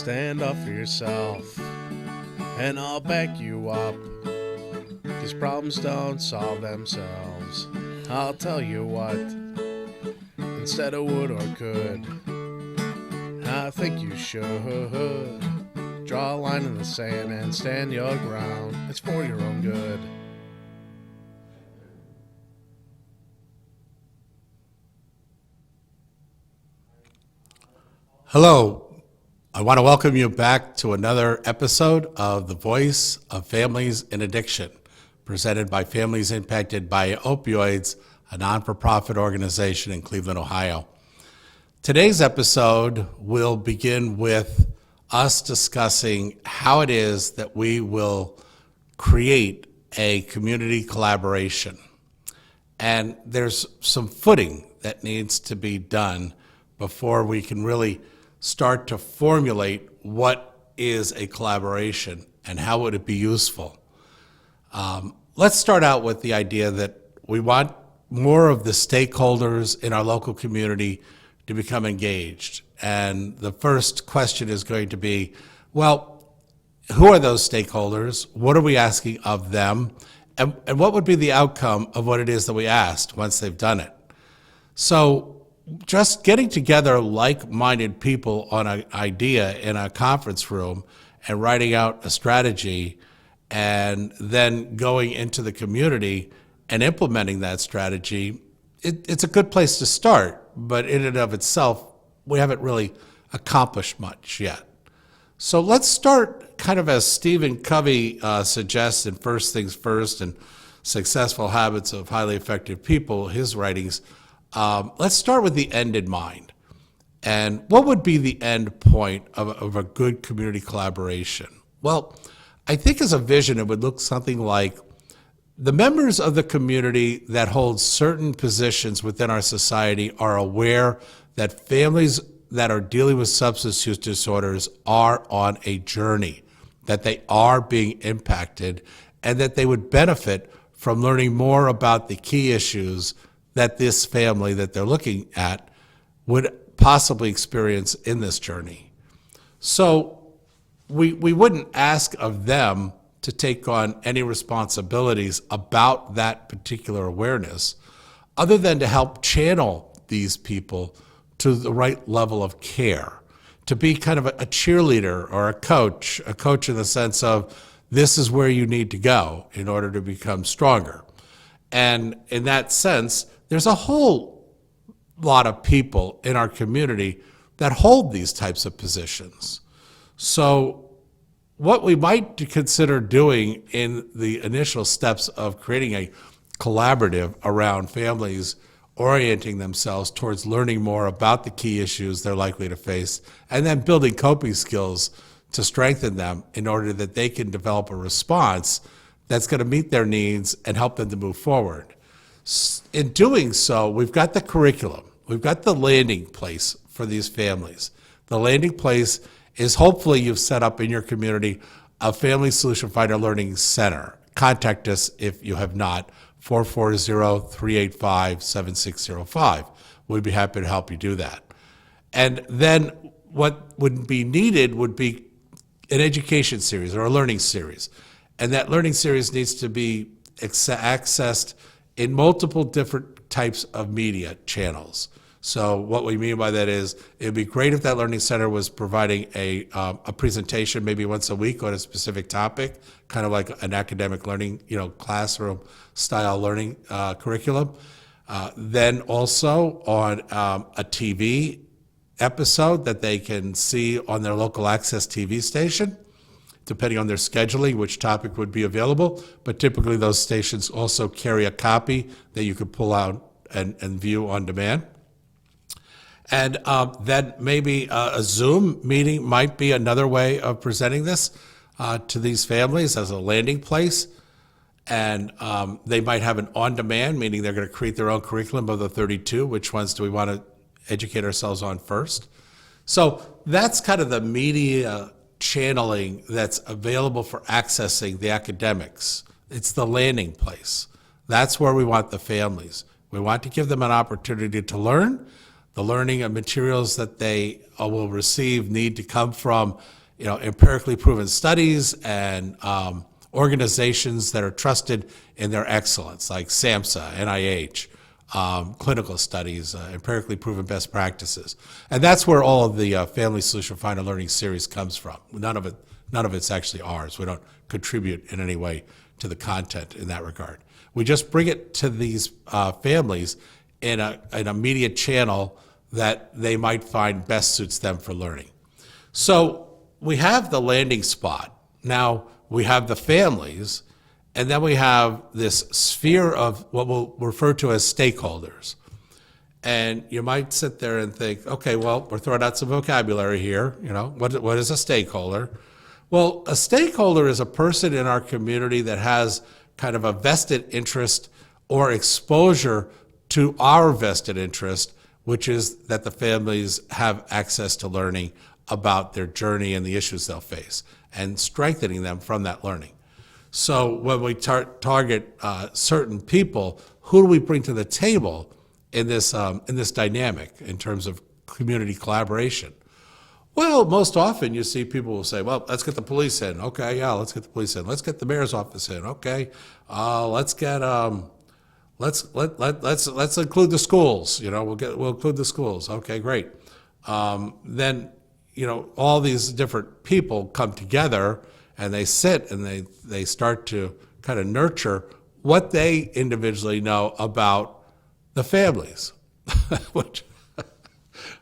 Stand up for yourself, and I'll back you up. These problems don't solve themselves. I'll tell you what, instead of would or could, I think you should draw a line in the sand and stand your ground. It's for your own good. Hello. I want to welcome you back to another episode of The Voice of Families in Addiction, presented by Families Impacted by Opioids, a non-for-profit organization in Cleveland, Ohio. Today's episode will begin with us discussing how it is that we will create a community collaboration. And there's some footing that needs to be done before we can really start to formulate what is a collaboration and how would it be useful. Let's start out with the idea that we want more of the stakeholders in our local community to become engaged. And the first question is going to be, well, who are those stakeholders? What are we asking of them? And what would be the outcome of what it is that we asked once they've done it? So just getting together like-minded people on an idea in a conference room and writing out a strategy and then going into the community and implementing that strategy, it's a good place to start, but in and of itself, we haven't really accomplished much yet. So let's start kind of as Stephen Covey suggests in First Things First and Successful Habits of Highly Effective People, his writings. Let's start with the end in mind. And what would be the end point of a good community collaboration? Well, I think as a vision, it would look something like the members of the community that hold certain positions within our society are aware that families that are dealing with substance use disorders are on a journey, that they are being impacted, and that they would benefit from learning more about the key issues that this family that they're looking at would possibly experience in this journey. So we wouldn't ask of them to take on any responsibilities about that particular awareness, other than to help channel these people to the right level of care, to be kind of a cheerleader or a coach in the sense of this is where you need to go in order to become stronger. And in that sense, there's a whole lot of people in our community that hold these types of positions. So what we might consider doing in the initial steps of creating a collaborative around families orienting themselves towards learning more about the key issues they're likely to face, and then building coping skills to strengthen them in order that they can develop a response that's going to meet their needs and help them to move forward. In doing so, we've got the curriculum, we've got the landing place for these families. The landing place is hopefully you've set up in your community a Family Solution Finder Learning Center. Contact us if you have not, 440-385-7605. We'd be happy to help you do that. And then what would be needed would be an education series or a learning series. And that learning series needs to be accessed in multiple different types of media channels. So what we mean by that is it'd be great if that learning center was providing a presentation maybe once a week on a specific topic, kind of like an academic learning, classroom style learning curriculum. Then also on a TV episode that they can see on their local access TV station, depending on their scheduling, which topic would be available. But typically those stations also carry a copy that you could pull out and view on demand. And then maybe a Zoom meeting might be another way of presenting this to these families as a landing place. And they might have an on-demand, meaning they're going to create their own curriculum of the 32. Which ones do we want to educate ourselves on first? So that's kind of the media channeling that's available for accessing the academics. It's the landing place. That's where we want the families. We want to give them an opportunity to learn, The learning and materials that they will receive need to come from, empirically proven studies and organizations that are trusted in their excellence, like SAMHSA, NIH, clinical studies, empirically proven best practices. And that's where all of the Family Solution Finder Learning series comes from. None of it's actually ours. We don't contribute in any way to the content in that regard. We just bring it to these families in a media channel that they might find best suits them for learning. So we have the landing spot. Now we have the families, and then we have this sphere of what we'll refer to as stakeholders. And you might sit there and think, okay, well, we're throwing out some vocabulary here. What is a stakeholder? Well, a stakeholder is a person in our community that has kind of a vested interest or exposure to our vested interest, which is that the families have access to learning about their journey and the issues they'll face, and strengthening them from that learning. So when we target certain people, who do we bring to the table in this dynamic in terms of community collaboration? Well, most often you see people will say, well, let's get the police in. Okay, yeah, let's get the police in. Let's get the mayor's office in. Okay, let's include the schools. We'll include the schools. Okay, great. Then all these different people come together and they sit and they start to kind of nurture what they individually know about the families, which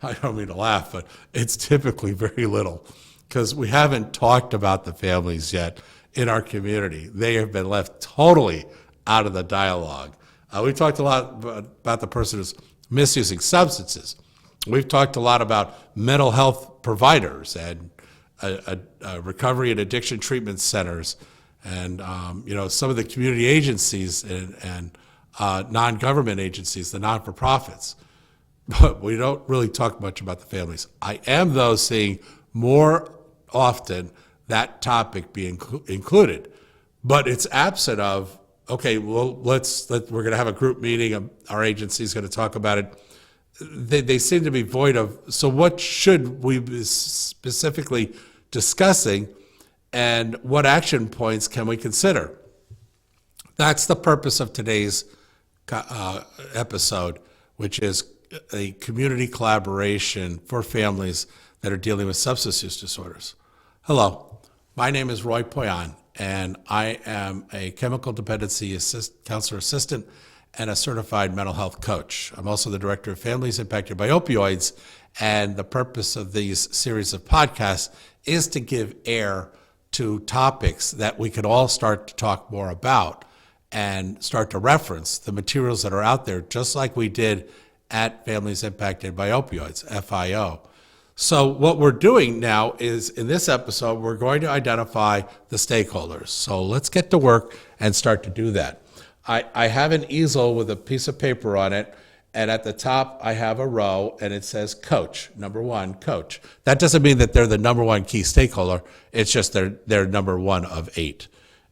I don't mean to laugh, but it's typically very little because we haven't talked about the families yet in our community. They have been left totally out of the dialogue. We've talked a lot about the person who's misusing substances. We've talked a lot about mental health providers and recovery and addiction treatment centers and some of the community agencies and non-government agencies, the non-for-profits. But we don't really talk much about the families. I am, though, seeing more often that topic be included. But it's absent of, okay, well, we're going to have a group meeting. Our agency is going to talk about it. They seem to be void of, so what should we be specifically discussing and what action points can we consider? That's the purpose of today's episode, which is a community collaboration for families that are dealing with substance use disorders. Hello, my name is Roy Poyan, and I am a chemical dependency counselor assistant and a certified mental health coach. I'm also the director of Families Impacted by Opioids, and the purpose of these series of podcasts is to give air to topics that we could all start to talk more about and start to reference the materials that are out there, just like we did at Families Impacted by Opioids, FIO. So what we're doing now is, in this episode, we're going to identify the stakeholders. So let's get to work and start to do that. I have an easel with a piece of paper on it, and at the top I have a row, and it says coach, number one, coach. That doesn't mean that they're the number one key stakeholder. It's just they're number one of 8.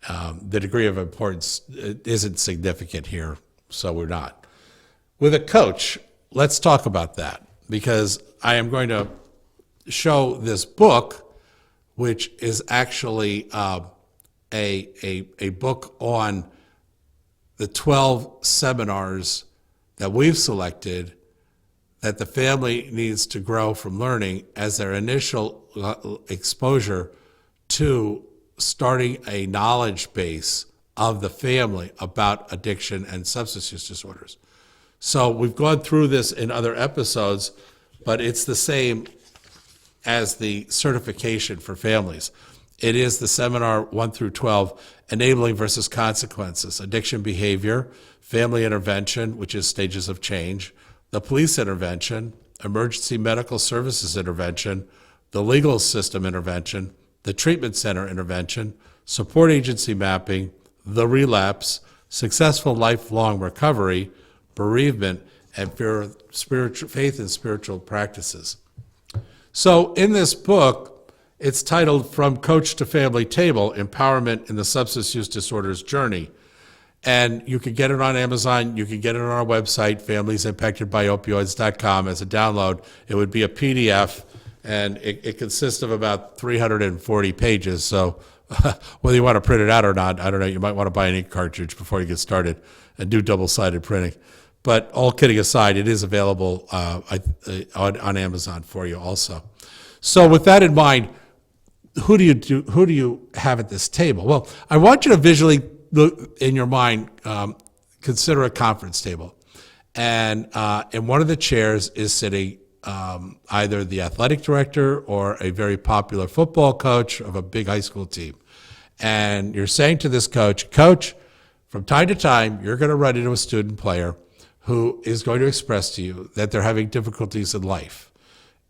The degree of importance isn't significant here, so we're not. With a coach, let's talk about that, because I am going to show this book, which is actually a book on the 12 seminars that we've selected that the family needs to grow from learning as their initial exposure to starting a knowledge base of the family about addiction and substance use disorders. So we've gone through this in other episodes, but it's the same as the certification for families. It is the seminar 1 through 12, Enabling versus Consequences, Addiction Behavior, Family Intervention, which is Stages of Change, the Police Intervention, Emergency Medical Services Intervention, the Legal System Intervention, the Treatment Center Intervention, Support Agency Mapping, the Relapse, Successful Lifelong Recovery, Bereavement, and Faith and Spiritual Practices. So in this book, it's titled From Coach to Family Table, Empowerment in the Substance Use Disorders Journey. And you can get it on Amazon. You can get it on our website, familiesimpactedbyopioids.com, as a download. It would be a PDF, and it consists of about 340 pages. So whether you want to print it out or not, I don't know. You might want to buy an ink cartridge before you get started and do double-sided printing. But all kidding aside, it is available on Amazon for you also. So with that in mind, who do you have at this table? Well, I want you to visually look in your mind, consider a conference table. And in one of the chairs is sitting either the athletic director or a very popular football coach of a big high school team. And you're saying to this coach, Coach, from time to time, you're going to run into a student player who is going to express to you that they're having difficulties in life,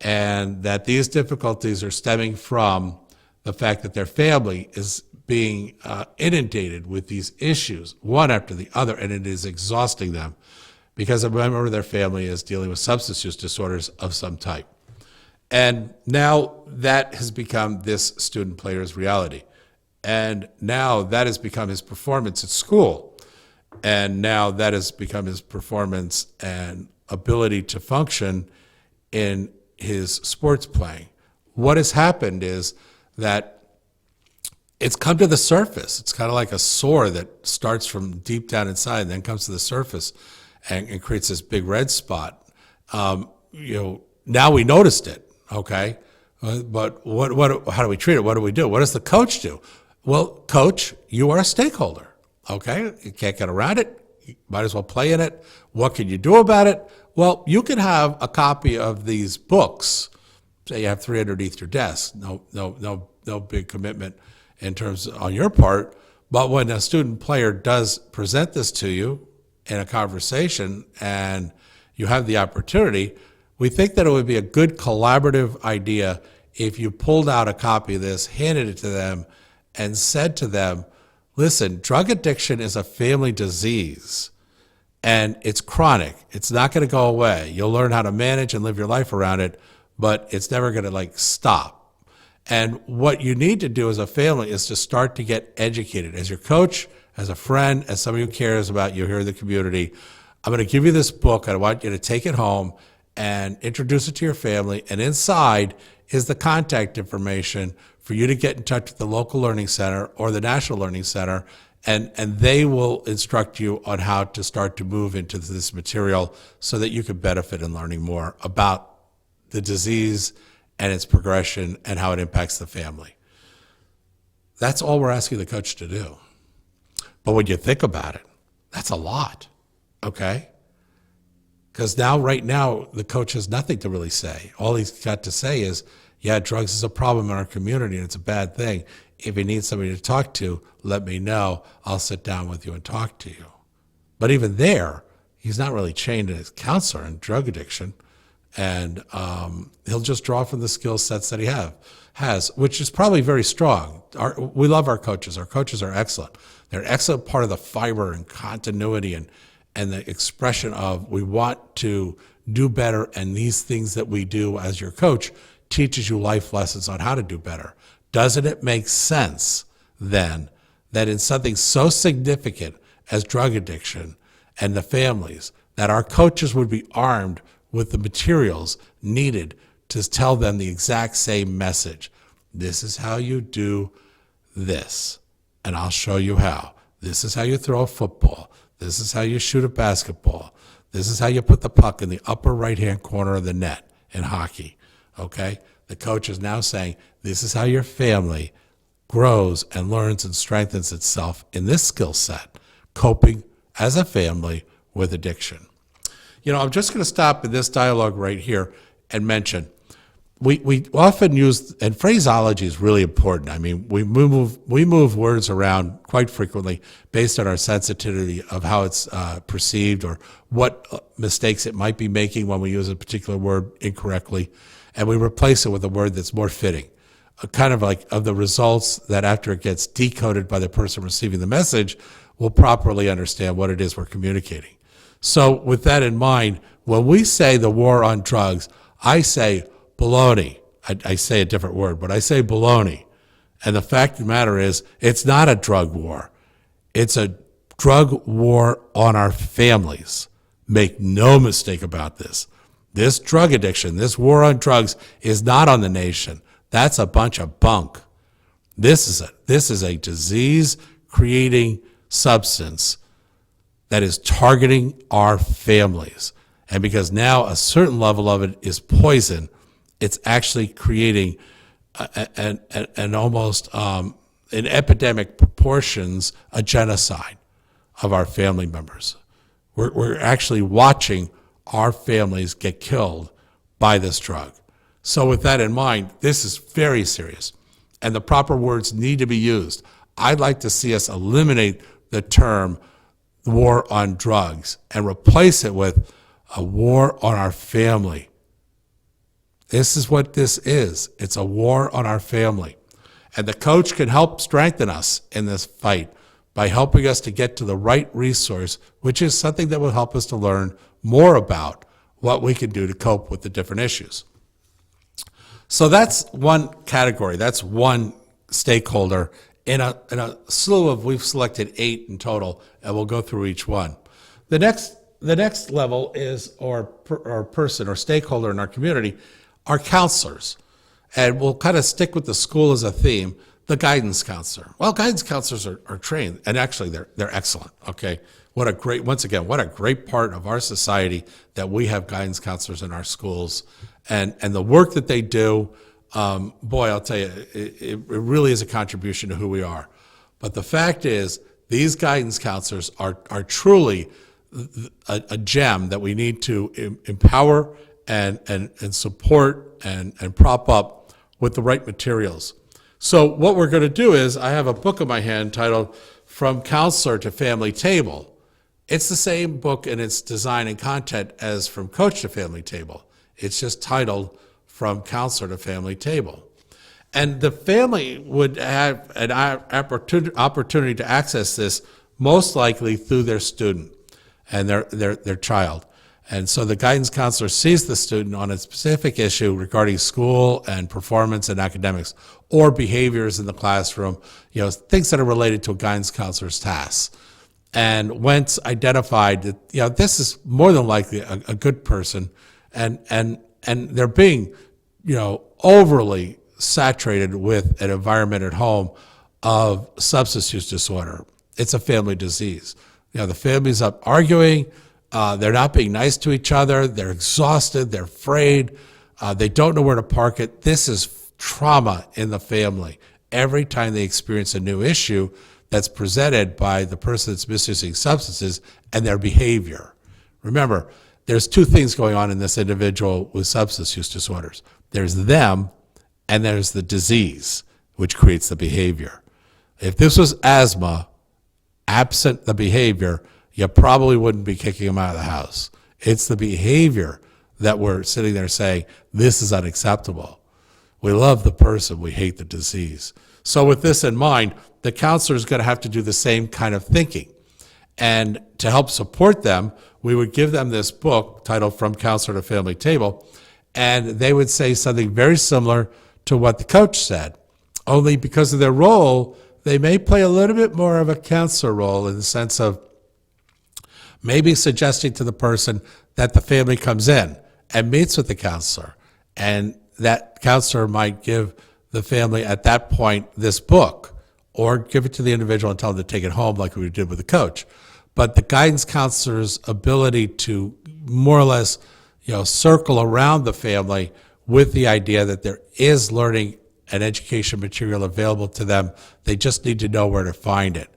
and that these difficulties are stemming from the fact that their family is being inundated with these issues, one after the other, and it is exhausting them because a member of their family is dealing with substance use disorders of some type. And now that has become this student player's reality. And now that has become his performance at school. And now that has become his performance and ability to function in his sports playing. What has happened is that it's come to the surface. It's kind of like a sore that starts from deep down inside and then comes to the surface and creates this big red spot. Now we noticed it, okay? But how do we treat it? What do we do? What does the coach do? Well, coach, you are a stakeholder. Okay, you can't get around it. You might as well play in it. What can you do about it? Well, you can have a copy of these books. Say you have 3 underneath your desk. No big commitment in terms on your part. But when a student player does present this to you in a conversation and you have the opportunity, we think that it would be a good collaborative idea if you pulled out a copy of this, handed it to them, and said to them, listen, drug addiction is a family disease, and it's chronic. It's not going to go away. You'll learn how to manage and live your life around it, but it's never going to stop. And what you need to do as a family is to start to get educated. As your coach, as a friend, as somebody who cares about you here in the community, I'm going to give you this book. I want you to take it home and introduce it to your family. And inside is the contact information for you to get in touch with the local learning center or the National Learning Center, and they will instruct you on how to start to move into this material so that you can benefit in learning more about the disease and its progression and how it impacts the family. That's all we're asking the coach to do. But when you think about it, that's a lot, okay? Because right now, the coach has nothing to really say. All he's got to say is, yeah, drugs is a problem in our community and it's a bad thing. If you need somebody to talk to, let me know. I'll sit down with you and talk to you. But even there, he's not really trained as a counselor in drug addiction. And he'll just draw from the skill sets that he has, which is probably very strong. We love our coaches. Our coaches are excellent. They're an excellent part of the fiber and continuity and the expression of we want to do better, and these things that we do as your coach teaches you life lessons on how to do better. Doesn't it make sense then that in something so significant as drug addiction and the families, that our coaches would be armed with the materials needed to tell them the exact same message? This is how you do this, and I'll show you how. This is how you throw a football. This is how you shoot a basketball. This is how you put the puck in the upper right-hand corner of the net in hockey. Okay? The coach is now saying, this is how your family grows and learns and strengthens itself in this skill set, coping as a family with addiction. I'm just going to stop in this dialogue right here and mention, we often use, and phraseology is really important. I mean, we move words around quite frequently based on our sensitivity of how it's perceived or what mistakes it might be making when we use a particular word incorrectly. And we replace it with a word that's more fitting, kind of like of the results that after it gets decoded by the person receiving the message, we'll properly understand what it is we're communicating. So with that in mind, when we say the war on drugs, I say baloney. I say a different word, but I say baloney. And the fact of the matter is, it's not a drug war. It's a drug war on our families. Make no mistake about this. This drug addiction, this war on drugs is not on the nation. That's a bunch of bunk. This is a disease-creating substance that is targeting our families. And because now a certain level of it is poison, it's actually creating an almost, in epidemic proportions, a genocide of our family members. We're actually watching our families get killed by this drug. So with that in mind, this is very serious, and the proper words need to be used. I'd like to see us eliminate the term war on drugs and replace it with a war on our family. This is what this is. It's a war on our family. And the coach can help strengthen us in this fight by helping us to get to the right resource, which is something that will help us to learn more about what we can do to cope with the different issues. So that's one category. That's one stakeholder in a slew of, we've selected 8 in total, and we'll go through each one. The next level is, or person or stakeholder in our community, are counselors. And we'll kind of stick with the school as a theme, the guidance counselor. Well, guidance counselors are trained, and actually they're excellent, okay? What a great part of our society that we have guidance counselors in our schools. And the work that they do, boy, I'll tell you, it really is a contribution to who we are. But the fact is, these guidance counselors are truly a gem that we need to empower and support and prop up with the right materials. So what we're going to do is, I have a book in my hand titled From Counselor to Family Table. It's the same book in its design and content as From Coach to Family Table. It's just titled From Counselor to Family Table. And the family would have an opportunity to access this most likely through their student and their child. And so the guidance counselor sees the student on a specific issue regarding school and performance and academics or behaviors in the classroom, things that are related to a guidance counselor's tasks. And once identified that, this is more than likely a good person, and they're being, overly saturated with an environment at home of substance use disorder. It's a family disease. The family's up arguing. They're not being nice to each other. They're exhausted. They're afraid. They don't know where to park it. This is trauma in the family. Every time they experience a new issue that's presented by the person that's misusing substances and their behavior. Remember, there's 2 things going on in this individual with substance use disorders. There's them, and there's the disease, which creates the behavior. If this was asthma, absent the behavior, you probably wouldn't be kicking them out of the house. It's the behavior that we're sitting there saying, this is unacceptable. We love the person, we hate the disease. So with this in mind, the counselor is going to have to do the same kind of thinking. And to help support them, we would give them this book titled From Counselor to Family Table, and they would say something very similar to what the coach said. Only because of their role, they may play a little bit more of a counselor role in the sense of maybe suggesting to the person that the family comes in and meets with the counselor, and that counselor might give the family at that point this book, or give it to the individual and tell them to take it home like we did with the coach. But the guidance counselor's ability to more or less, circle around the family with the idea that there is learning and education material available to them. They just need to know where to find it.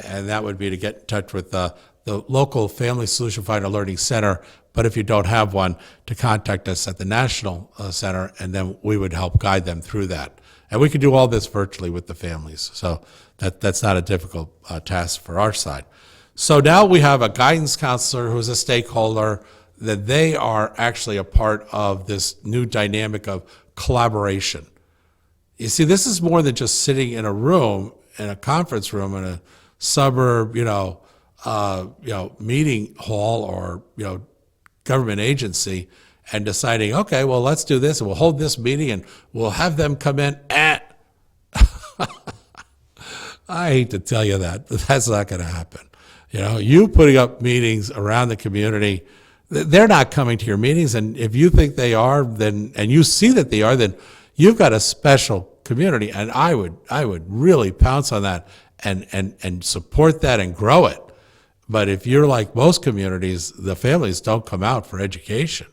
And that would be to get in touch with the local Family Solution Finder Learning Center. But if you don't have one, to contact us at the National Center, and then we would help guide them through that. And we can do all this virtually with the families. So that's not a difficult task for our side. So now we have a guidance counselor who's a stakeholder, that they are actually a part of this new dynamic of collaboration. You see, this is more than just sitting in a room, in a conference room, in a suburb, meeting hall or, government agency, and deciding, okay, well, let's do this, and we'll hold this meeting, and we'll have them come in at. I hate to tell you that, but that's not going to happen. You putting up meetings around the community, they're not coming to your meetings. And if you think they are, and you see that they are, then you've got a special community. And I would really pounce on that and support that and grow it. But if you're like most communities, the families don't come out for education.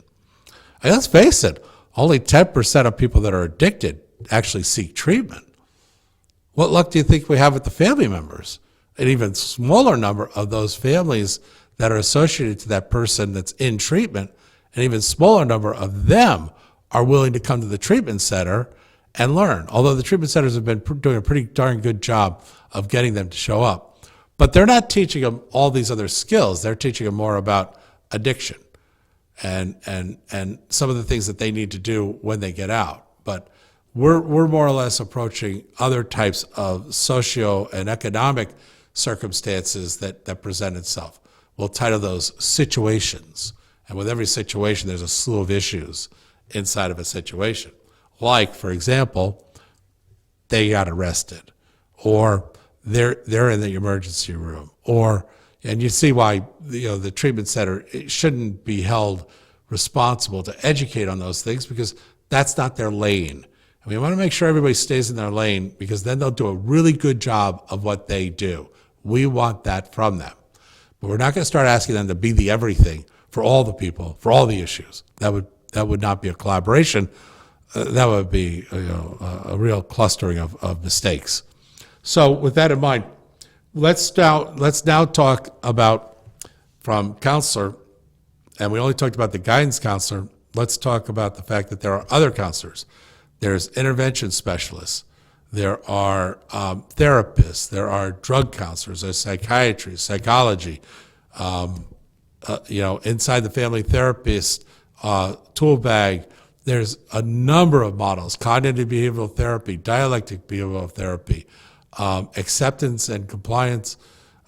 And let's face it, only 10% of people that are addicted actually seek treatment. What luck do you think we have with the family members? An even smaller number of those families that are associated to that person that's in treatment, an even smaller number of them are willing to come to the treatment center and learn. Although the treatment centers have been doing a pretty darn good job of getting them to show up. But they're not teaching them all these other skills. They're teaching them more about addiction and some of the things that they need to do when they get out. But we're more or less approaching other types of socio and economic circumstances that present itself. We'll title those situations. And with every situation, there's a slew of issues inside of a situation. Like, for example, they got arrested, or they're in the emergency room, and you see why the treatment center shouldn't be held responsible to educate on those things, because that's not their lane. And we want to make sure everybody stays in their lane, because then they'll do a really good job of what they do. We want that from them. But we're not going to start asking them to be the everything for all the people, for all the issues. That would not be a collaboration. That would be a real clustering of mistakes. So with that in mind, let's now talk about, from counselor, and we only talked about the guidance counselor, let's talk about the fact that there are other counselors. There's intervention specialists. There are therapists. There are drug counselors. There's psychiatry, psychology. Inside the family therapist tool bag, there's a number of models: cognitive behavioral therapy, dialectic behavioral therapy, acceptance and compliance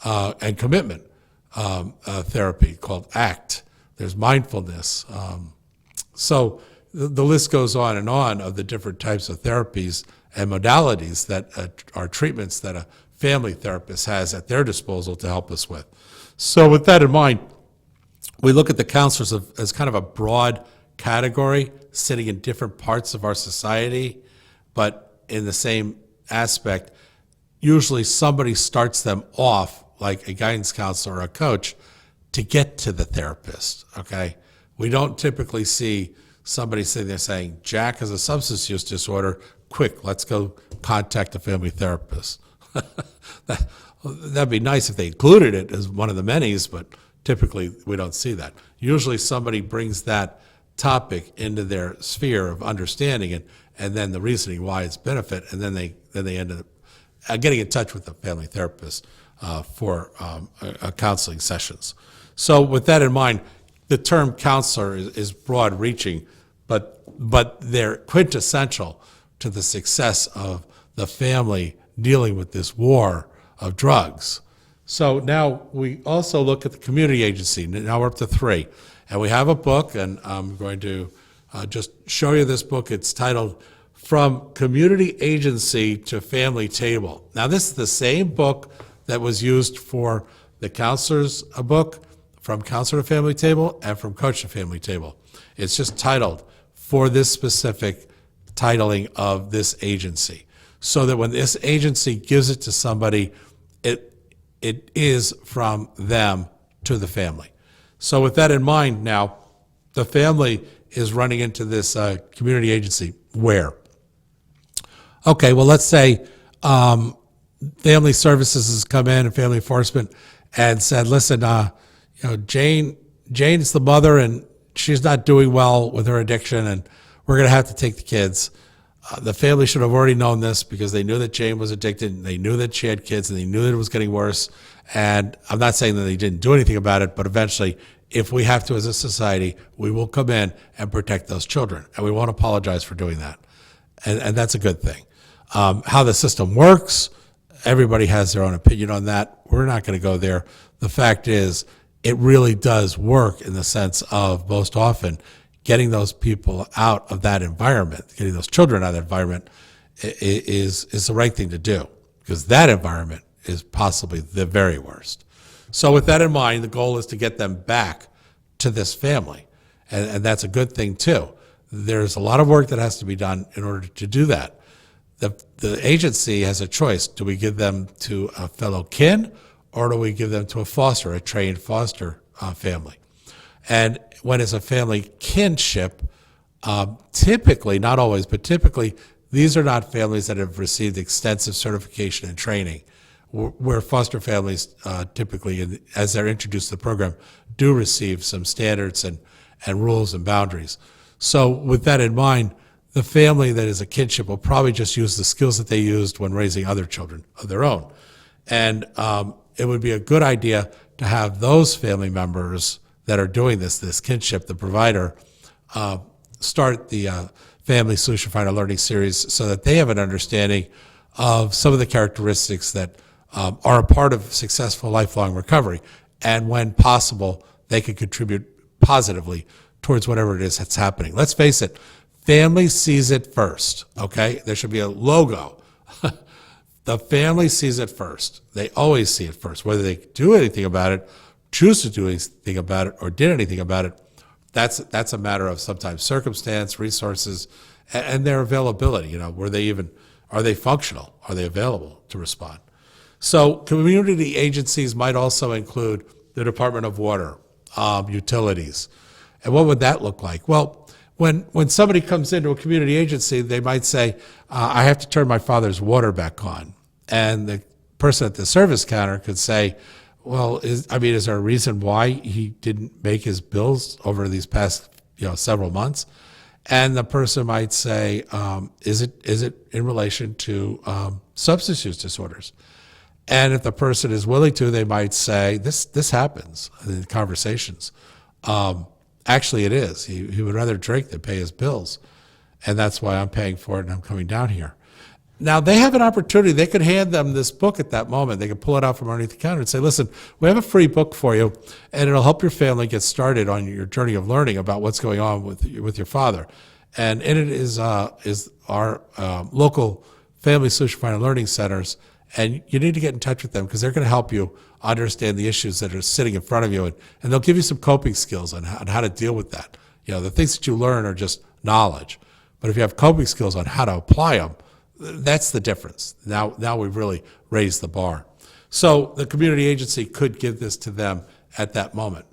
and commitment therapy called ACT. There's mindfulness. So the list goes on of the different types of therapies and modalities that are treatments that a family therapist has at their disposal to help us with. So with that in mind, we look at the counselors as kind of a broad category sitting in different parts of our society, but in the same aspect. Usually somebody starts them off, like a guidance counselor or a coach, to get to the therapist, okay? We don't typically see somebody sitting there saying, Jack has a substance use disorder, quick, let's go contact a family therapist. That'd be nice if they included it as one of the manys, but typically we don't see that. Usually somebody brings that topic into their sphere of understanding it, and then the reasoning why it's benefit, and then they end up getting in touch with a family therapist for counseling sessions. So with that in mind, the term counselor is broad-reaching, but they're quintessential to the success of the family dealing with this war of drugs. So now we also look at the community agency. Now we're up to 3. And we have a book, and I'm going to just show you this book. It's titled From Community Agency to Family Table. Now this is the same book that was used for the counselor's book, From Counselor to Family Table, and From Coach to Family Table. It's just titled for this specific titling of this agency, so that when this agency gives it to somebody, it is from them to the family. So with that in mind, now the family is running into this community agency. Where? Okay, well, let's say family services has come in and family enforcement and said, listen, Jane's the mother and she's not doing well with her addiction, and we're going to have to take the kids. The family should have already known this, because they knew that Jane was addicted, and they knew that she had kids, and they knew that it was getting worse. And I'm not saying that they didn't do anything about it, but eventually, if we have to as a society, we will come in and protect those children. And we won't apologize for doing that. And that's a good thing. How the system works, everybody has their own opinion on that. We're not going to go there. The fact is, it really does work in the sense of, most often, getting those people out of that environment, getting those children out of that environment is the right thing to do, because that environment is possibly the very worst. So with that in mind, the goal is to get them back to this family. And that's a good thing too. There's a lot of work that has to be done in order to do that. The agency has a choice. Do we give them to a fellow kin, or do we give them to a trained foster family? And when it's a family kinship, typically, not always, but typically, these are not families that have received extensive certification and training, where foster families typically, as they're introduced to the program, do receive some standards and rules and boundaries. So with that in mind, the family that is a kinship will probably just use the skills that they used when raising other children of their own. And it would be a good idea to have those family members that are doing this kinship, the provider, start the Family Solution Finder Learning Series so that they have an understanding of some of the characteristics that are a part of successful lifelong recovery. And when possible, they can contribute positively towards whatever it is that's happening. Let's face it, family sees it first, okay? There should be a logo. The family sees it first. They always see it first. Whether they do anything about it, choose to do anything about it, or did anything about it, that's a matter of sometimes circumstance, resources, and their availability. Are they functional? Are they available to respond? So community agencies might also include the Department of Water, utilities. And what would that look like? Well, when somebody comes into a community agency, they might say, I have to turn my father's water back on. And the person at the service counter could say, well, is there a reason why he didn't make his bills over these past, several months? And the person might say, is it in relation to substance use disorders? And if the person is willing to, they might say, this happens in conversations. Actually, it is. He would rather drink than pay his bills. And that's why I'm paying for it and I'm coming down here. Now, they have an opportunity. They could hand them this book at that moment. They could pull it out from underneath the counter and say, listen, we have a free book for you, and it'll help your family get started on your journey of learning about what's going on with your father. And in it is our local Family Solution Finder Learning Centers, and you need to get in touch with them because they're going to help you understand the issues that are sitting in front of you, and they'll give you some coping skills on how to deal with that. The things that you learn are just knowledge, but if you have coping skills on how to apply them, that's the difference. Now we've really raised the bar. So the community agency could give this to them at that moment.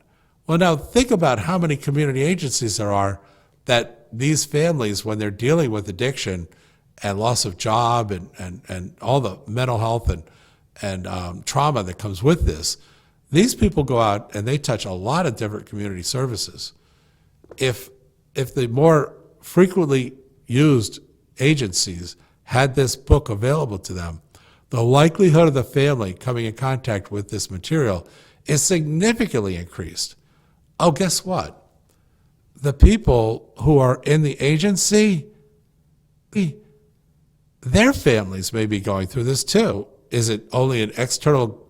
Well, now think about how many community agencies there are that these families, when they're dealing with addiction and loss of job and all the mental health and trauma that comes with this, these people go out and they touch a lot of different community services. If the more frequently used agencies had this book available to them, the likelihood of the family coming in contact with this material is significantly increased. Oh, guess what? The people who are in the agency, their families may be going through this too. Is it only an external,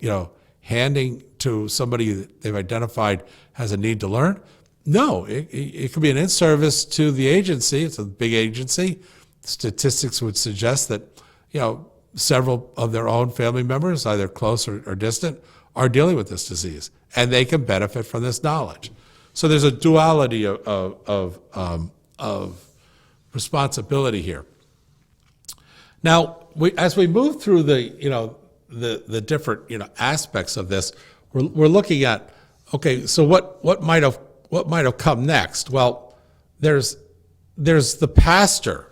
handing to somebody that they've identified has a need to learn? No, it could be an in-service to the agency. It's a big agency. Statistics would suggest that, several of their own family members, either close or distant, are dealing with this disease, and they can benefit from this knowledge. So there's a duality of responsibility here. Now, as we move through the different aspects of this, we're looking at, okay, so what might have come next? Well, there's the pastor.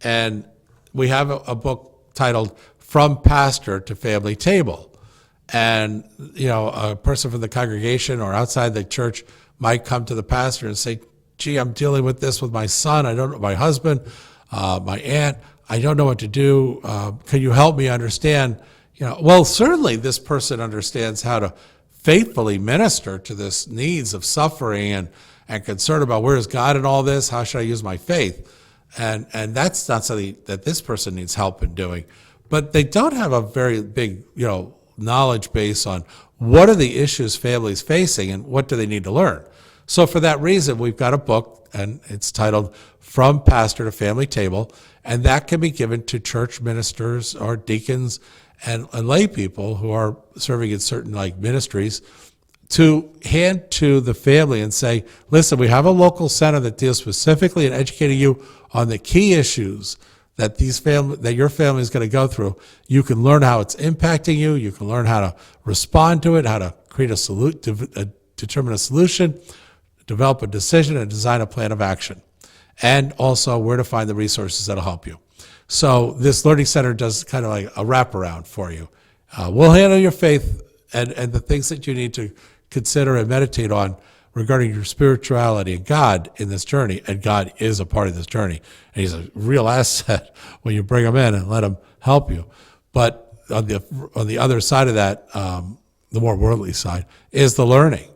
And we have a book titled From Pastor to Family Table. And, a person from the congregation or outside the church might come to the pastor and say, gee, I'm dealing with this with my son. I don't know, my husband, my aunt. I don't know what to do. Can you help me understand? Well, certainly this person understands how to faithfully minister to this needs of suffering and concern about where is God in all this? How should I use my faith? And that's not something that this person needs help in doing. But they don't have a very big, knowledge base on what are the issues families facing and what do they need to learn. So for that reason, we've got a book, and it's titled From Pastor to Family Table, and that can be given to church ministers or deacons and lay people who are serving in certain like ministries to hand to the family and say, listen, we have a local center that deals specifically in educating you on the key issues that your family is going to go through. You can learn how it's impacting you. You can learn how to respond to it, how to create determine a solution, develop a decision, and design a plan of action, and also where to find the resources that'll help you. So this learning center does kind of like a wraparound for you. We'll handle your faith and the things that you need to consider and meditate on regarding your spirituality and God in this journey. And God is a part of this journey. And he's a real asset when you bring him in and let him help you. But on the other side of that, the more worldly side, is the learning.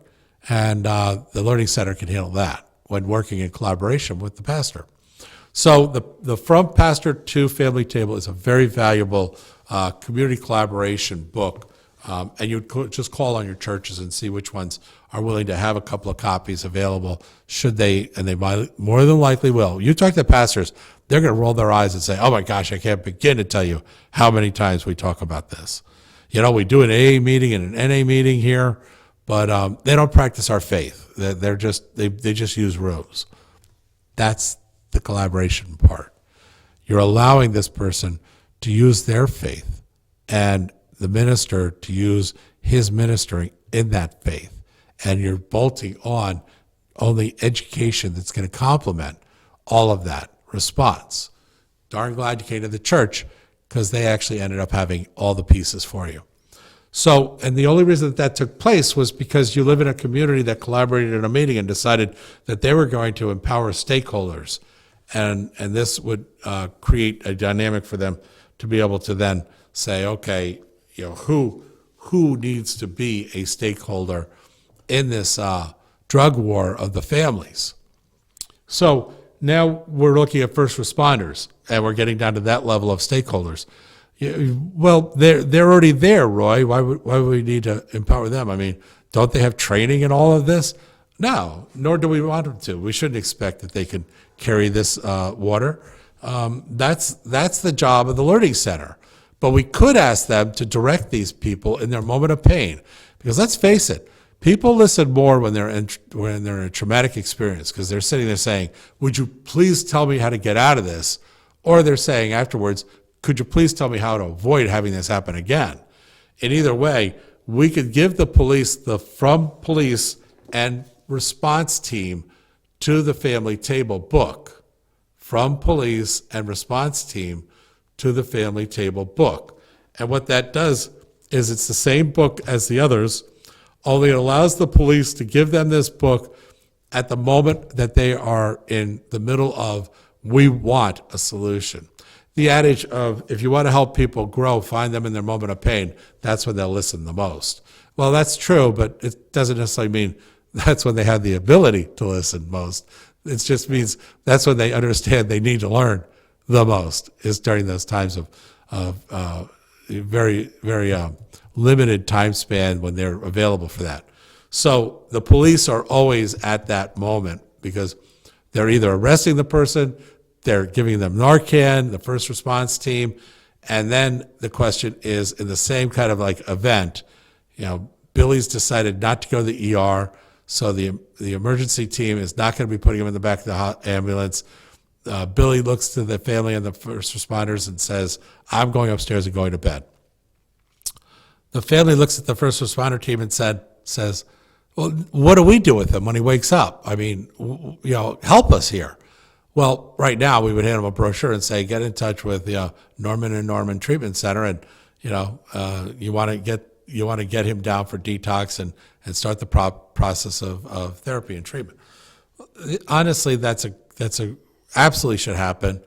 And the Learning Center can handle that when working in collaboration with the pastor. So the From Pastor to Family Table is a very valuable community collaboration book. And you just call on your churches and see which ones are willing to have a couple of copies available, should they, and they might, more than likely will. You talk to pastors, they're going to roll their eyes and say, oh my gosh, I can't begin to tell you how many times we talk about this. You know, we do an AA meeting and an NA meeting here, but they don't practice our faith. They just use rooms. That's the collaboration part. You're allowing this person to use their faith and the minister to use his ministering in that faith. And you're bolting on only education that's going to complement all of that response. Darn glad you came to the church, because they actually ended up having all the pieces for you. So, and the only reason that took place was because you live in a community that collaborated in a meeting and decided that they were going to empower stakeholders. And this would create a dynamic for them to be able to then say, okay, you know, who needs to be a stakeholder in this drug war of the families. So now we're looking at first responders, and we're getting down to that level of stakeholders. Well, they're already there, Roy. Why would we need to empower them? I mean, don't they have training in all of this? No, nor do we want them to. We shouldn't expect that they can carry this water. That's the job of the Learning Center. But we could ask them to direct these people in their moment of pain, because let's face it, people listen more when they're in a traumatic experience, because they're sitting there saying, "Would you please tell me how to get out of this?" Or they're saying afterwards, "Could you please tell me how to avoid having this happen again?" In either way, we could give the police the From Police and Response Team to the Family Table book. From Police and Response Team to the Family Table book. And what that does is it's the same book as the others, only it allows the police to give them this book at the moment that they are in the middle of, we want a solution. The adage of, if you want to help people grow, find them in their moment of pain, that's when they'll listen the most. Well, that's true, but it doesn't necessarily mean that's when they have the ability to listen most. It just means that's when they understand they need to learn the most, is during those times of very, very limited time span when they're available for that. So the police are always at that moment, because they're either arresting the person, they're giving them Narcan, the first response team, and then the question is, in the same kind of like event, you know, Billy's decided not to go to the ER, so the emergency team is not going to be putting him in the back of the ambulance. Billy looks to the family and the first responders and says, "I'm going upstairs and going to bed." The family looks at the first responder team and says, "Well, what do we do with him when he wakes up? I mean, you know, help us here." Well, right now we would hand him a brochure and say, get in touch with Norman and Norman Treatment Center, and you know, you want to get him down for detox and start the process of therapy and treatment. Honestly, that's a absolutely should happen,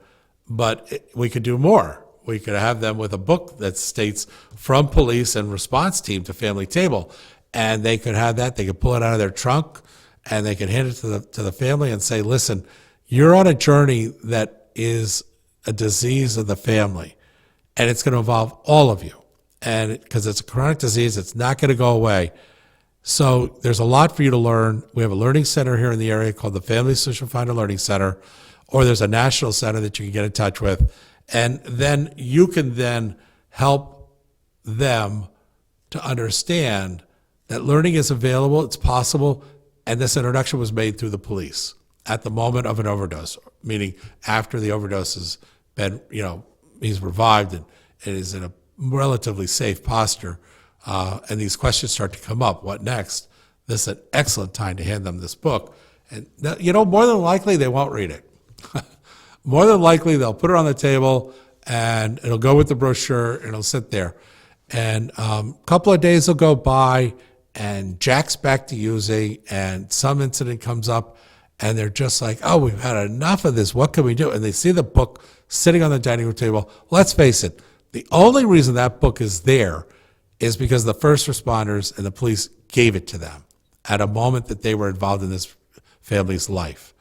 but we could do more. We could have them with a book that states From Police and Response Team to Family Table, and they could have that. They could pull it out of their trunk, and they could hand it to the family and say, "Listen, you're on a journey that is a disease of the family, and it's going to involve all of you. And because it's a chronic disease, it's not going to go away. So there's a lot for you to learn. We have a learning center here in the area called the Family Solution Finder Learning Center, or there's a national center that you can get in touch with. And then you can then help them to understand that learning is available, it's possible, and this introduction was made through the police at the moment of an overdose, meaning after the overdose has been, he's revived and is in a relatively safe posture, and these questions start to come up. What next? This is an excellent time to hand them this book. And, more than likely they won't read it. More than likely they'll put it on the table and it'll go with the brochure and it'll sit there. And a couple of days will go by and Jack's back to using and some incident comes up and they're just like, oh, we've had enough of this. What can we do? And they see the book sitting on the dining room table. Let's face it, the only reason that book is there is because the first responders and the police gave it to them at a moment that they were involved in this family's life.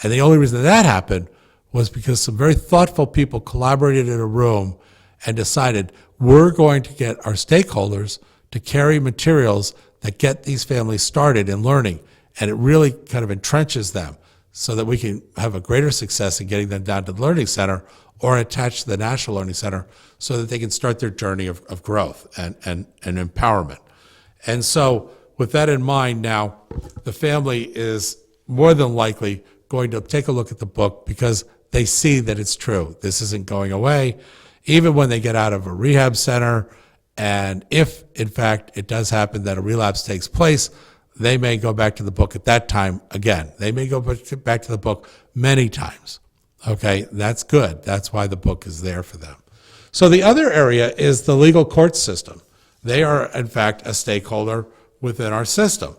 And the only reason that happened was because some very thoughtful people collaborated in a room and decided we're going to get our stakeholders to carry materials that get these families started in learning. And it really kind of entrenches them so that we can have a greater success in getting them down to the Learning Center or attached to the National Learning Center so that they can start their journey of growth and empowerment. And so with that in mind now, the family is more than likely going to take a look at the book because they see that it's true. This isn't going away. Even when they get out of a rehab center, and if, in fact, it does happen that a relapse takes place, they may go back to the book at that time again. They may go back to the book many times. Okay, that's good. That's why the book is there for them. So the other area is the legal court system. They are, in fact, a stakeholder within our system.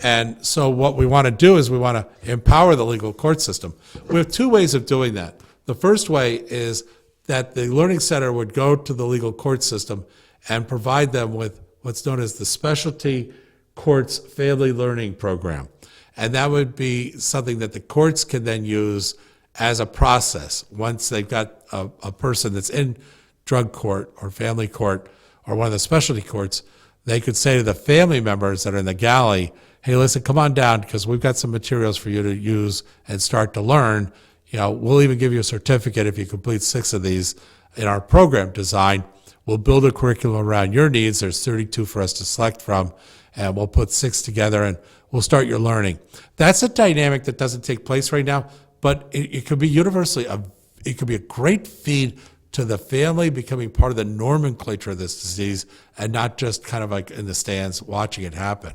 And so what we want to do is we want to empower the legal court system. We have two ways of doing that. The first way is that the Learning Center would go to the legal court system and provide them with what's known as the Specialty Courts Family Learning Program. And that would be something that the courts can then use as a process. Once they've got a person that's in drug court or family court or one of the specialty courts, they could say to the family members that are in the galley, hey, listen, come on down because we've got some materials for you to use and start to learn. We'll even give you a certificate if you complete 6 of these in our program design. We'll build a curriculum around your needs. There's 32 for us to select from, and we'll put 6 together and we'll start your learning. That's a dynamic that doesn't take place right now, but it could be universally, it could be a great feed to the family becoming part of the nomenclature of this disease and not just kind of like in the stands watching it happen.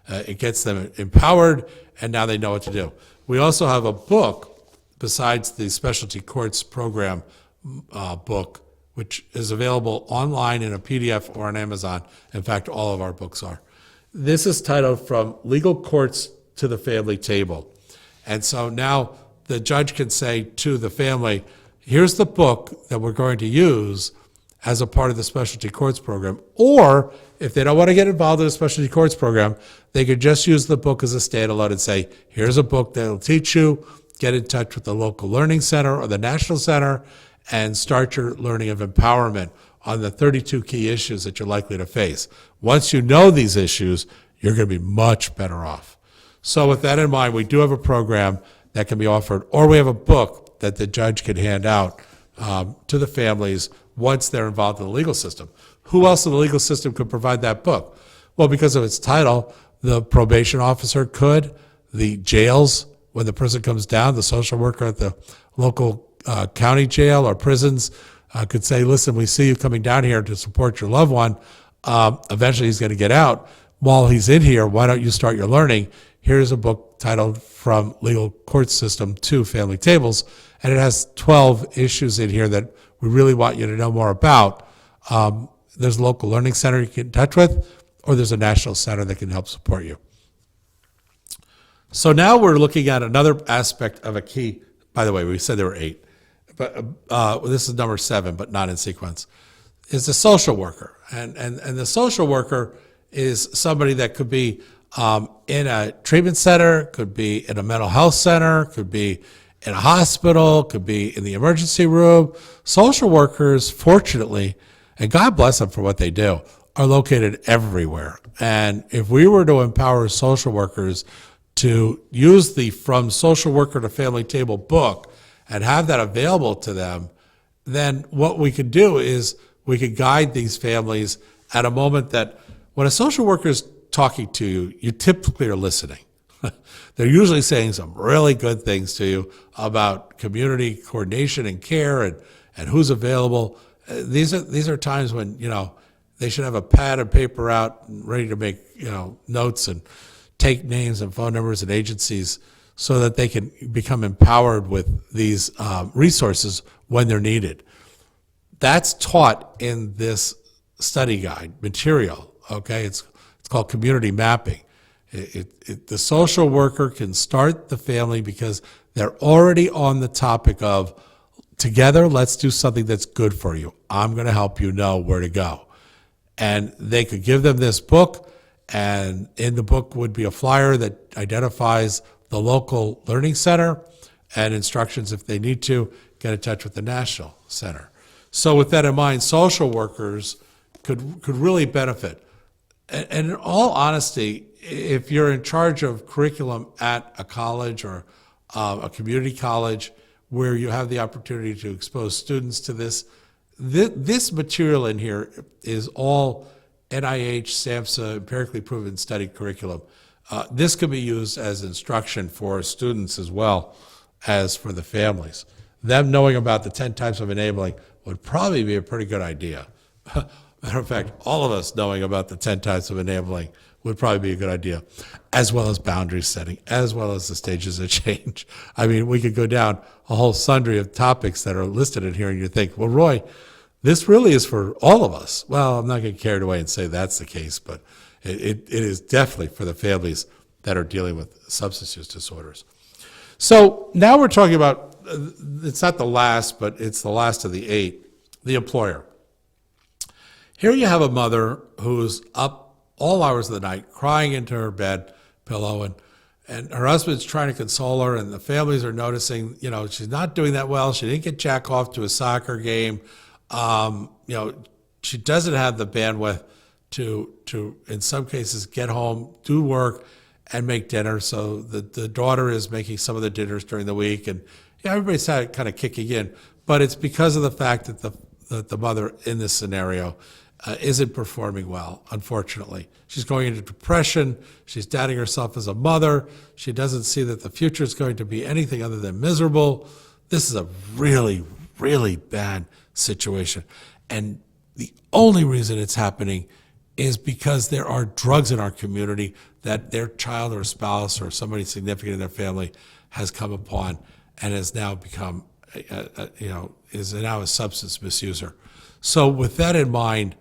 It gets them empowered, and now they know what to do. We also have a book, besides the Specialty Courts Program book, which is available online in a PDF or on Amazon. In fact, all of our books are. This is titled From Legal Courts to the Family Table. And so now the judge can say to the family, here's the book that we're going to use as a part of the Specialty Courts Program. Or if they don't want to get involved in the Specialty Courts Program, they could just use the book as a standalone and say, here's a book that'll teach you, get in touch with the local learning center or the national center, and start your learning of empowerment on the 32 key issues that you're likely to face. Once you know these issues, you're going to be much better off. So with that in mind, we do have a program that can be offered, or we have a book that the judge can hand out to the families once they're involved in the legal system. Who else in the legal system could provide that book? Well, because of its title, the probation officer could, the jails, when the person comes down, the social worker at the local county jail or prisons could say, listen, we see you coming down here to support your loved one. Eventually he's going to get out. While he's in here, why don't you start your learning? Here's a book titled From Legal Court System to Family Tables, and it has 12 issues in here that we really want you to know more about. There's a local learning center you can get in touch with, or there's a national center that can help support you. So now we're looking at another aspect of a key. By the way, we said there were 8, but this is number 7, but not in sequence, is the social worker. And the social worker is somebody that could be in a treatment center, could be in a mental health center, could be in a hospital, could be in the emergency room. Social workers, fortunately, and God bless them for what they do, are located everywhere. And if we were to empower social workers to use the From Social Worker to Family Table book and have that available to them, then what we could do is we could guide these families at a moment that when a social worker is talking to you, you typically are listening. They're usually saying some really good things to you about community coordination and care and who's available. These are times when, they should have a pad and paper out and ready to make, notes and take names and phone numbers and agencies so that they can become empowered with these resources when they're needed. That's taught in this study guide material, okay? It's called community mapping. The social worker can start the family because they're already on the topic of, together, let's do something that's good for you. I'm going to help you know where to go. And they could give them this book, and in the book would be a flyer that identifies the local learning center and instructions if they need to get in touch with the national center. So with that in mind, social workers could really benefit. And in all honesty, if you're in charge of curriculum at a college or a community college where you have the opportunity to expose students to this material in here is all NIH, SAMHSA, empirically proven study curriculum. This could be used as instruction for students as well as for the families. Them knowing about the 10 types of enabling would probably be a pretty good idea. Matter of fact, all of us knowing about the 10 types of enabling would probably be a good idea, as well as boundary setting, as well as the stages of change. I mean, we could go down a whole sundry of topics that are listed in here, and you think, well, Roy, this really is for all of us. Well, I'm not going to carry it away and say that's the case, but it is definitely for the families that are dealing with substance use disorders. So now we're talking about, it's not the last, but it's the last of the 8, the employer. Here you have a mother who's up all hours of the night, crying into her bed pillow, and her husband's trying to console her, and the families are noticing, she's not doing that well. She didn't get Jack off to a soccer game. She doesn't have the bandwidth to in some cases get home, do work, and make dinner. So the daughter is making some of the dinners during the week, and everybody's kind of kicking in. But it's because of the fact that the mother in this scenario isn't performing well, unfortunately. She's going into depression. She's doubting herself as a mother. She doesn't see that the future is going to be anything other than miserable. This is a really, really bad situation. And the only reason it's happening is because there are drugs in our community that their child or spouse or somebody significant in their family has come upon and has now become, is now a substance misuser. So with that in mind,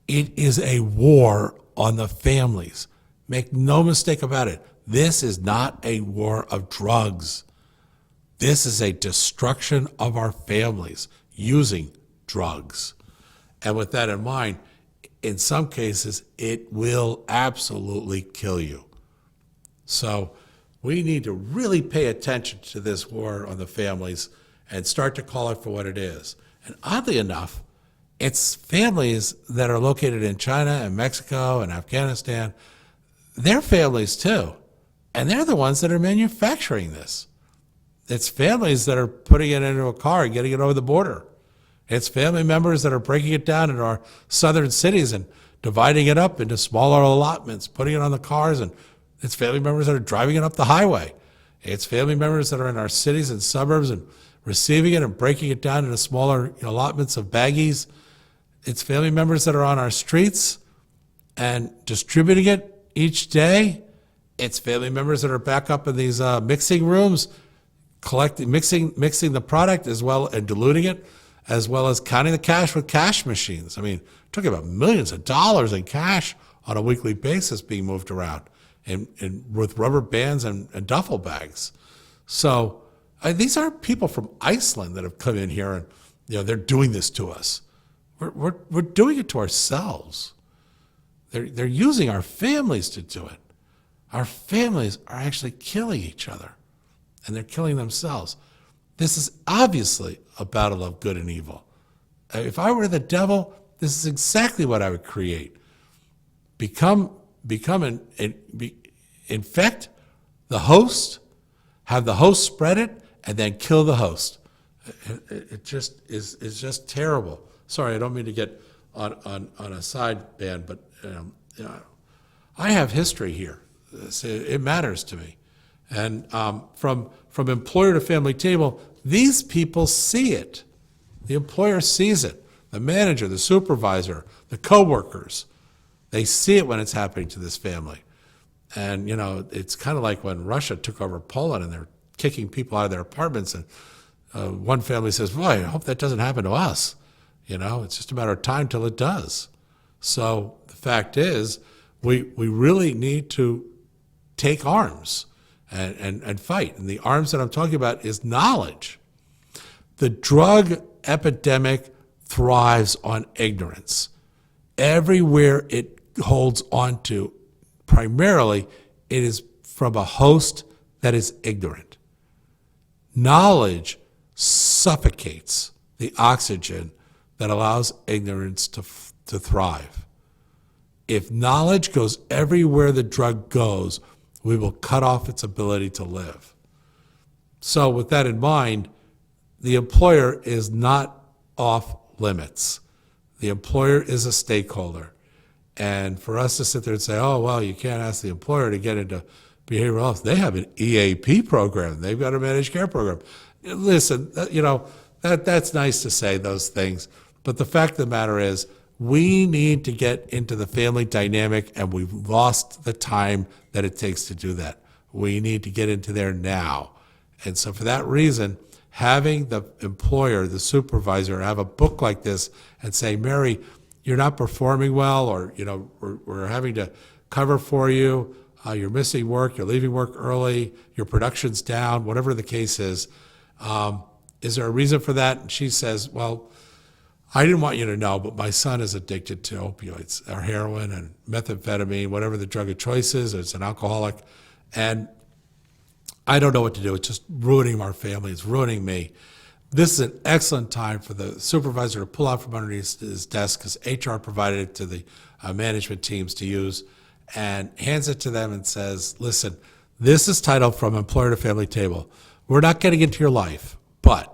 it is a war on the families. Make no mistake about it. This is not a war of drugs. This is a destruction of our families using drugs. And with that in mind, in some cases, it will absolutely kill you. So we need to really pay attention to this war on the families and start to call it for what it is. And oddly enough, it's families that are located in China and Mexico and Afghanistan. They're families too. And they're the ones that are manufacturing this. It's families that are putting it into a car and getting it over the border. It's family members that are breaking it down in our southern cities and dividing it up into smaller allotments, putting it on the cars, and it's family members that are driving it up the highway. It's family members that are in our cities and suburbs and receiving it and breaking it down into smaller allotments of baggies. It's family members that are on our streets and distributing it each day. It's family members that are back up in these mixing rooms, mixing the product as well and diluting it, as well as counting the cash with cash machines. I mean, talking about millions of dollars in cash on a weekly basis being moved around and with rubber bands and duffel bags. So these aren't people from Iceland that have come in here and they're doing this to us. We're doing it to ourselves. They're using our families to do it. Our families are actually killing each other, and they're killing themselves. This is obviously a battle of good and evil. If I were the devil, this is exactly what I would create. Infect the host, have the host spread it, and then kill the host. It just is just terrible. Sorry, I don't mean to get on a side band, but you know, I have history here. It matters to me. And from employer to family table, these people see it. The employer sees it. The manager, the supervisor, the coworkers, they see it when it's happening to this family. And, you know, it's kind of like when Russia took over Poland and they're kicking people out of their apartments. And one family says, boy, I hope that doesn't happen to us. You know, it's just a matter of time till it does. So the fact is, we really need to take arms and fight. And the arms that I'm talking about is knowledge. The drug epidemic thrives on ignorance. Everywhere it holds on to, primarily, it is from a host that is ignorant. Knowledge suffocates the oxygen that allows ignorance to thrive. If knowledge goes everywhere the drug goes, we will cut off its ability to live. So with that in mind, the employer is not off limits. The employer is a stakeholder. And for us to sit there and say, oh, well, you can't ask the employer to get into behavioral health. They have an EAP program. They've got a managed care program. Listen, you know, that's nice to say those things. But the fact of the matter is, we need to get into the family dynamic, and we've lost the time that it takes to do that. We need to get into there now. And so for that reason, having the employer, the supervisor, have a book like this and say, Mary, you're not performing well, or, you know, we're having to cover for you, you're missing work, you're leaving work early, your production's down, whatever the case is there a reason for that? And she says, well, I didn't want you to know, but my son is addicted to opioids, or heroin and methamphetamine, whatever the drug of choice is, or it's an alcoholic, and I don't know what to do. It's just ruining our family. It's ruining me. This is an excellent time for the supervisor to pull out from underneath his desk, because HR provided it to the management teams to use, and hands it to them and says, listen, this is titled From Employer to Family Table. We're not getting into your life, but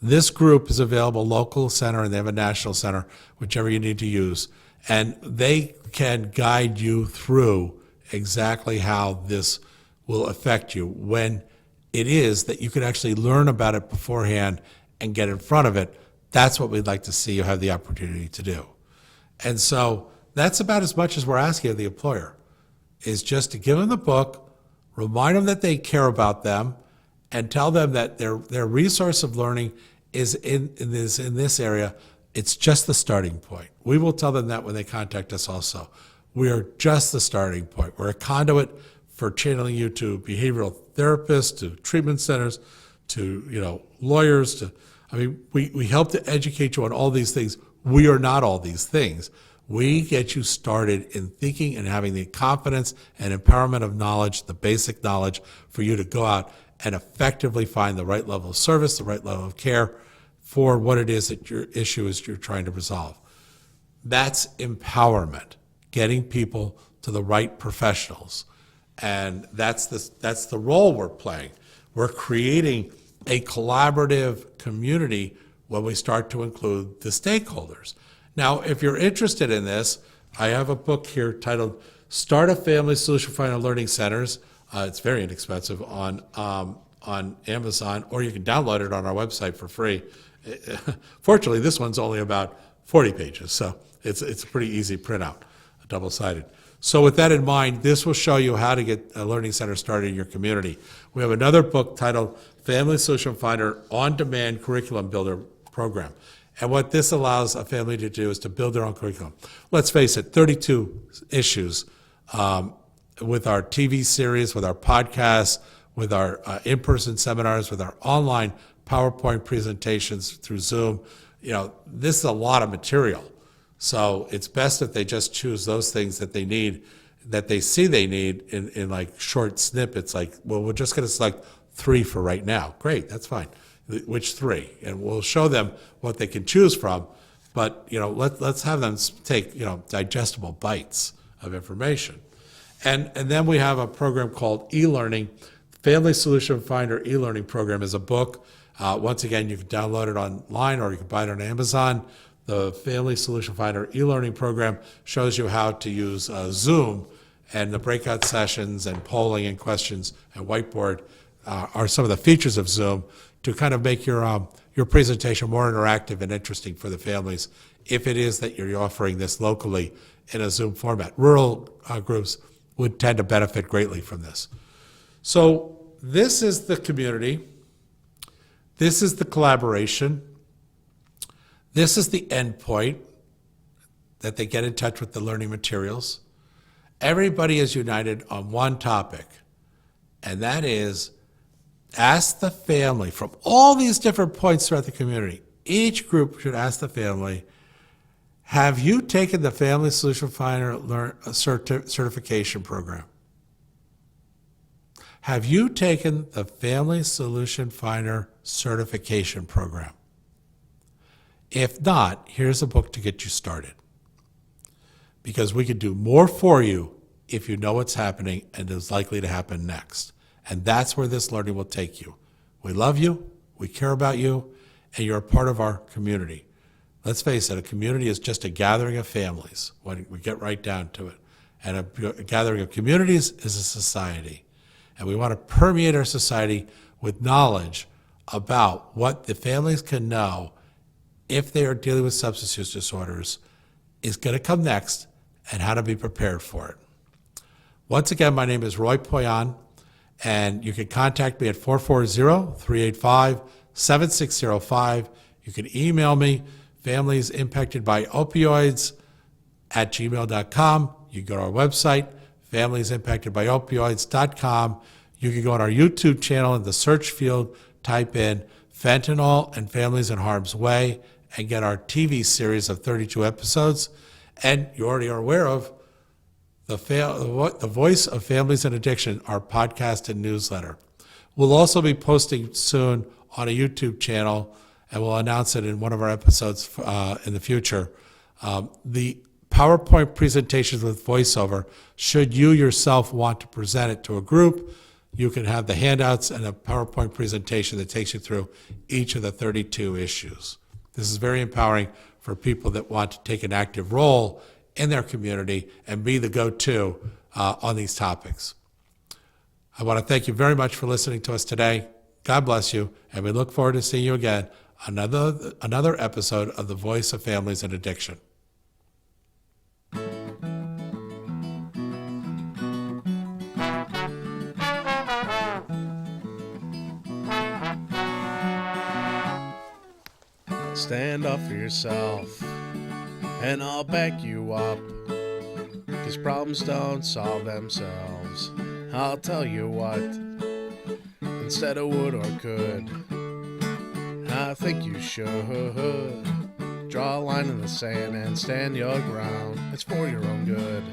this group is available local center, and they have a national center, whichever you need to use, and they can guide you through exactly how this will affect you when it is that you can actually learn about it beforehand and get in front of it. That's what we'd like to see you have the opportunity to do. And so that's about as much as we're asking of the employer, is just to give them the book, remind them that they care about them, and tell them that their resource of learning is in this area. It's just the starting point. We will tell them that when they contact us also. We are just the starting point. We're a conduit for channeling you to behavioral therapists, to treatment centers, to, you know, lawyers, we help to educate you on all these things. We are not all these things. We get you started in thinking and having the confidence and empowerment of knowledge, the basic knowledge, for you to go out and effectively find the right level of service, the right level of care for what it is that your issue is you're trying to resolve. That's empowerment, getting people to the right professionals. And that's the role we're playing. We're creating a collaborative community when we start to include the stakeholders. Now, if you're interested in this, I have a book here titled Start a Family Solution Finder Learning Centers. It's very inexpensive on Amazon, or you can download it on our website for free. Fortunately, this one's only about 40 pages, so it's a pretty easy printout, double-sided. So with that in mind, this will show you how to get a learning center started in your community. We have another book titled Family Solution Finder On-Demand Curriculum Builder Program. And what this allows a family to do is to build their own curriculum. Let's face it, 32 issues with our TV series, with our podcasts, with our in-person seminars, with our online PowerPoint presentations through Zoom. You know, this is a lot of material. So it's best if they just choose those things that they need, that they see they need in like short snippets, like, well, we're just going to select 3 for right now. Great, that's fine. Which 3? And we'll show them what they can choose from, but, you know, let's have them take, you know, digestible bites of information. And then we have a program called e-learning. Family Solution Finder e-learning program is a book. Once again, you can download it online, or you can buy it on Amazon. The Family Solution Finder e-learning program shows you how to use Zoom, and the breakout sessions and polling and questions and whiteboard are some of the features of Zoom to kind of make your presentation more interactive and interesting for the families if it is that you're offering this locally in a Zoom format. Rural groups would tend to benefit greatly from this. So this is the community. This is the collaboration. This is the endpoint that they get in touch with the learning materials. Everybody is united on one topic, and that is ask the family from all these different points throughout the community. Each group should ask the family, have you taken the Family Solution Finder certification program? Have you taken the Family Solution Finder certification program? If not, here's a book to get you started. Because we can do more for you if you know what's happening and is likely to happen next. And that's where this learning will take you. We love you, we care about you, and you're a part of our community. Let's face it, a community is just a gathering of families when we get right down to it. And a gathering of communities is a society. And we want to permeate our society with knowledge about what the families can know if they are dealing with substance use disorders is going to come next and how to be prepared for it. Once again, my name is Roy Poyan, and you can contact me at 440-385-7605. You can email me, familiesimpactedbyopioids@gmail.com. You can go to our website, familiesimpactedbyopioids.com. You can go on our YouTube channel in the search field, type in fentanyl and families in harm's way, and get our TV series of 32 episodes. And you already are aware of the Voice of Families in Addiction, our podcast and newsletter. We'll also be posting soon on a YouTube channel, and we'll announce it in one of our episodes in the future. The PowerPoint presentations with voiceover, should you yourself want to present it to a group, you can have the handouts and a PowerPoint presentation that takes you through each of the 32 issues. This is very empowering for people that want to take an active role in their community and be the go-to on these topics. I want to thank you very much for listening to us today. God bless you, and we look forward to seeing you again on another episode of The Voice of Families in Addiction. Stand up for yourself, and I'll back you up, 'cause problems don't solve themselves. I'll tell you what, instead of would or could, I think you should draw a line in the sand and stand your ground. It's for your own good.